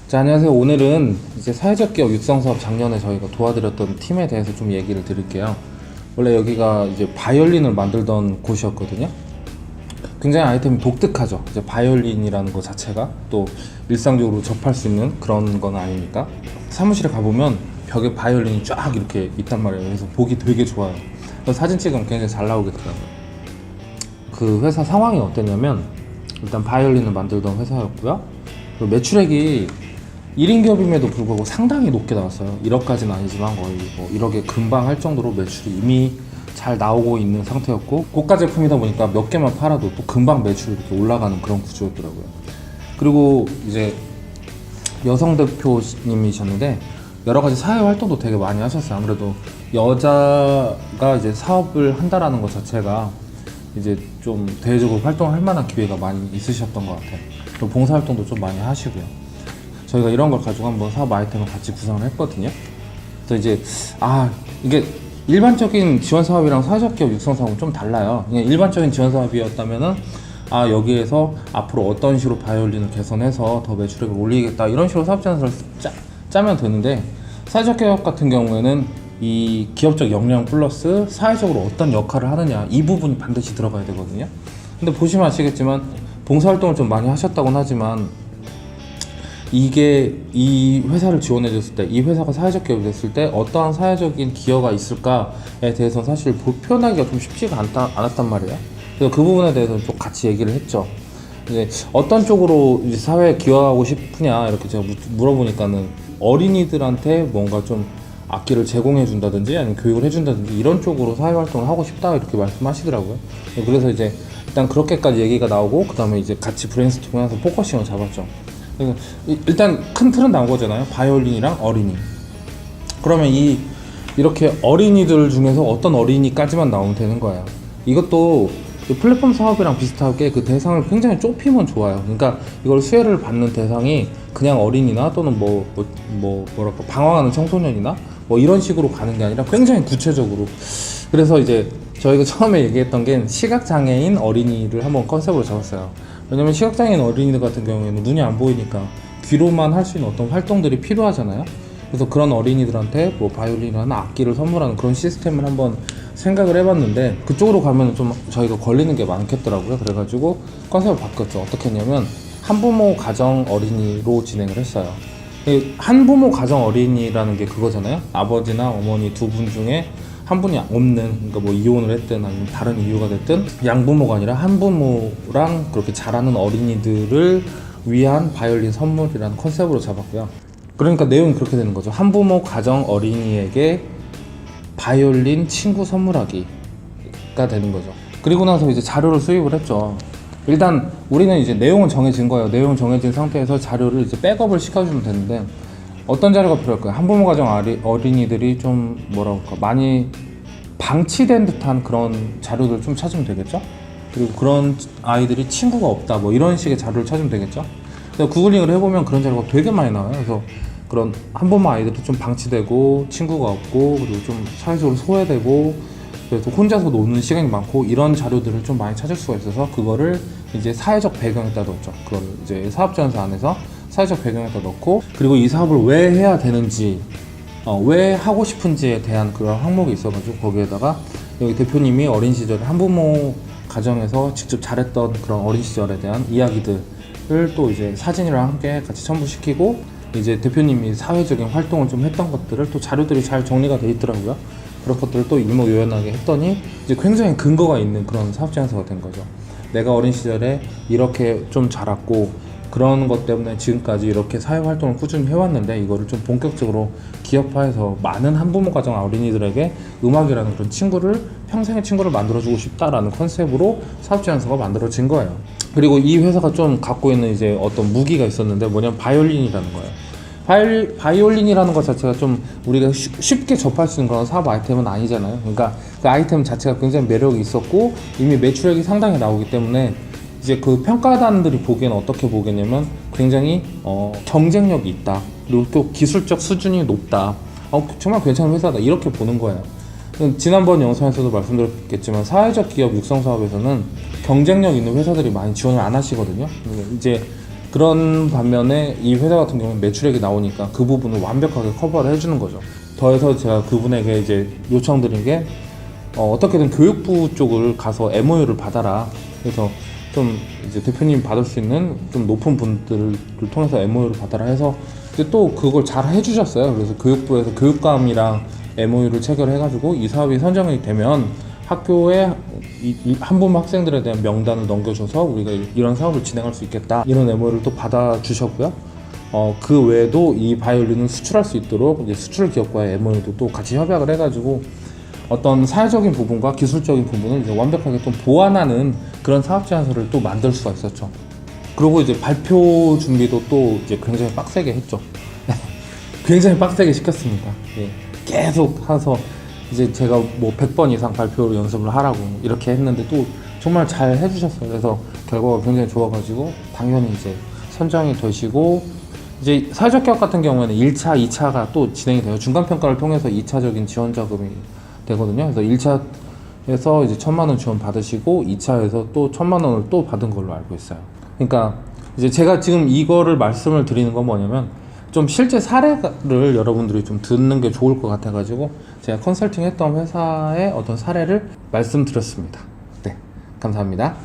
자, 안녕하세요. 오늘은 이제 사회적 기업 육성 사업 작년에 저희가 도와드렸던 팀에 대해서 좀 얘기를 드릴게요. 원래 여기가 이제 바이올린을 만들던 곳이었거든요. 굉장히 아이템이 독특하죠. 이제 바이올린이라는 것 자체가 또 일상적으로 접할 수 있는 그런 건 아니니까. 사무실에 가보면 벽에 바이올린이 쫙 이렇게 있단 말이에요. 그래서 보기 되게 좋아요. 그래서 사진 찍으면 굉장히 잘 나오겠더라고요. 그 회사 상황이 어땠냐면, 일단 바이올린을 만들던 회사였고요. 그리고 매출액이 1인 기업임에도 불구하고 상당히 높게 나왔어요. 1억까지는 아니지만 거의 뭐 1억에 금방 할 정도로 매출이 이미 잘 나오고 있는 상태였고, 고가 제품이다 보니까 몇 개만 팔아도 또 금방 매출이 이렇게 올라가는 그런 구조였더라고요. 그리고 이제 여성 대표님이셨는데 여러 가지 사회 활동도 되게 많이 하셨어요. 아무래도 여자가 이제 사업을 한다라는 것 자체가 이제 좀 대외적으로 활동할 만한 기회가 많이 있으셨던 것 같아요. 또 봉사활동도 좀 많이 하시고요. 저희가 이런 걸 가지고 한번 사업 아이템을 같이 구성을 했거든요. 그래서 이제 이게 일반적인 지원 사업이랑 사회적 기업 육성 사업은 좀 달라요. 그냥 일반적인 지원 사업이었다면은 여기에서 앞으로 어떤 식으로 바이올린을 개선해서 더 매출액을 올리겠다 이런 식으로 사업 제안서를 짜면 되는데, 사회적 기업 같은 경우에는 이 기업적 역량 플러스 사회적으로 어떤 역할을 하느냐, 이 부분이 반드시 들어가야 되거든요. 근데 보시면 아시겠지만 봉사활동을 좀 많이 하셨다고는 하지만 이게 이 회사를 지원해 줬을 때, 이 회사가 사회적 기업이 됐을 때 어떠한 사회적인 기여가 있을까에 대해서 사실 표현하기가 좀 쉽지가 않았단 말이에요. 그래서 그 부분에 대해서 좀 같이 얘기를 했죠. 이제 어떤 쪽으로 이제 사회에 기여하고 싶으냐 이렇게 제가 물어보니까는 어린이들한테 뭔가 좀 악기를 제공해 준다든지 아니면 교육을 해 준다든지 이런 쪽으로 사회활동을 하고 싶다 이렇게 말씀하시더라고요. 그래서 이제 일단 그렇게까지 얘기가 나오고, 그 다음에 이제 같이 브레인스토밍하면서 포커싱을 잡았죠. 일단 큰 틀은 나온 거잖아요. 바이올린이랑 어린이. 그러면 이렇게 어린이들 중에서 어떤 어린이까지만 나오면 되는 거예요. 이것도 플랫폼 사업이랑 비슷하게 그 대상을 굉장히 좁히면 좋아요. 그러니까 이걸 수혜를 받는 대상이 그냥 어린이나 또는 뭐랄까 방황하는 청소년이나 뭐 이런 식으로 가는 게 아니라 굉장히 구체적으로. 그래서 이제 저희가 처음에 얘기했던 게 시각장애인 어린이를 한번 컨셉으로 잡았어요. 왜냐면 시각장애인 어린이들 같은 경우에는 눈이 안 보이니까 귀로만 할 수 있는 어떤 활동들이 필요하잖아요. 그래서 그런 어린이들한테 뭐 바이올린이나 악기를 선물하는 그런 시스템을 한번 생각을 해봤는데, 그쪽으로 가면 좀 저희가 걸리는 게 많겠더라고요. 그래가지고 컨셉을 바꿨죠. 어떻게 했냐면 한부모 가정 어린이로 진행을 했어요. 한부모 가정 어린이라는 게 그거잖아요. 아버지나 어머니 두 분 중에 한 분이 없는, 그러니까 뭐 이혼을 했든 아니면 다른 이유가 됐든 양부모가 아니라 한부모랑 그렇게 자라는 어린이들을 위한 바이올린 선물이라는 컨셉으로 잡았고요. 그러니까 내용이 그렇게 되는 거죠. 한부모 가정 어린이에게 바이올린 친구 선물하기가 되는 거죠. 그리고 나서 이제 자료를 수입을 했죠. 일단 우리는 이제 내용은 정해진 거예요. 내용은 정해진 상태에서 자료를 이제 백업을 시켜주면 되는데, 어떤 자료가 필요할까요? 한부모 가정 어린이들이 좀 뭐랄까 많이 방치된 듯한 그런 자료들 좀 찾으면 되겠죠? 그리고 그런 아이들이 친구가 없다 뭐 이런 식의 자료를 찾으면 되겠죠? 구글링을 해보면 그런 자료가 되게 많이 나와요. 그래서 그런 한부모 아이들이 좀 방치되고 친구가 없고 그리고 좀 사회적으로 소외되고 그래서 혼자서 노는 시간이 많고 이런 자료들을 좀 많이 찾을 수가 있어서 그거를 이제 사회적 배경에다 넣었죠. 그걸 이제 사업지원서 안에서 사회적 배경에다 넣고, 그리고 이 사업을 왜 해야 되는지, 왜 하고 싶은지에 대한 그런 항목이 있어가지고 거기에다가 여기 대표님이 어린 시절에 한부모 가정에서 직접 잘했던 그런 어린 시절에 대한 이야기들을 또 이제 사진이랑 함께 같이 첨부시키고, 이제 대표님이 사회적인 활동을 좀 했던 것들을 또 자료들이 잘 정리가 돼 있더라고요. 그런 것들을 또 일목요연하게 했더니 이제 굉장히 근거가 있는 그런 사업 제안서가 된 거죠. 내가 어린 시절에 이렇게 좀 자랐고 그런 것 때문에 지금까지 이렇게 사회활동을 꾸준히 해왔는데 이거를 좀 본격적으로 기업화해서 많은 한부모 가정 어린이들에게 음악이라는 그런 친구를, 평생의 친구를 만들어주고 싶다라는 컨셉으로 사업 제안서가 만들어진 거예요. 그리고 이 회사가 좀 갖고 있는 이제 어떤 무기가 있었는데 뭐냐면 바이올린이라는 거예요. 바이올린이라는 것 자체가 좀 우리가 쉽게 접할 수 있는 그런 사업 아이템은 아니잖아요. 그러니까 그 아이템 자체가 굉장히 매력이 있었고 이미 매출액이 상당히 나오기 때문에 이제 그 평가단들이 보기에는 어떻게 보겠냐면 굉장히 경쟁력이 있다, 그리고 또 기술적 수준이 높다, 정말 괜찮은 회사다 이렇게 보는 거예요. 지난번 영상에서도 말씀드렸겠지만 사회적 기업 육성 사업에서는 경쟁력 있는 회사들이 많이 지원을 안 하시거든요. 이제 그런 반면에 이 회사 같은 경우는 매출액이 나오니까 그 부분을 완벽하게 커버를 해주는 거죠. 더해서 제가 그분에게 이제 요청드린 게 어떻게든 교육부 쪽을 가서 MOU를 받아라. 그래서 좀 이제 대표님 받을 수 있는 좀 높은 분들을 통해서 MOU를 받아라 해서 이제 또 그걸 잘 해주셨어요. 그래서 교육부에서 교육감이랑 MOU를 체결해가지고 이 사업이 선정이 되면 학교에 한 분 학생들에 대한 명단을 넘겨줘서 우리가 이런 사업을 진행할 수 있겠다, 이런 MOU를 또 받아주셨고요. 그 외에도 이 바이올린을 수출할 수 있도록 이제 수출 기업과의 MOU도 또 같이 협약을 해가지고 어떤 사회적인 부분과 기술적인 부분을 이제 완벽하게 또 보완하는 그런 사업 제안서를 또 만들 수가 있었죠. 그리고 이제 발표 준비도 또 이제 굉장히 빡세게 했죠. 굉장히 빡세게 시켰습니다. 예. 계속 해서 이제 제가 뭐 100번 이상 발표 연습을 하라고 이렇게 했는데 또 정말 잘 해주셨어요. 그래서 결과가 굉장히 좋아가지고 당연히 이제 선정이 되시고, 이제 사회적 기업 같은 경우에는 1차, 2차가 또 진행이 돼요. 중간평가를 통해서 2차적인 지원 자금이 되거든요. 그래서 1차에서 이제 1,000만 원 지원 받으시고 2차에서 또 1,000만 원을 또 받은 걸로 알고 있어요. 그러니까 이제 제가 지금 이거를 말씀을 드리는 건 뭐냐면 좀 실제 사례를 여러분들이 좀 듣는 게 좋을 것 같아가지고 제가 컨설팅 했던 회사의 어떤 사례를 말씀드렸습니다. 네, 감사합니다.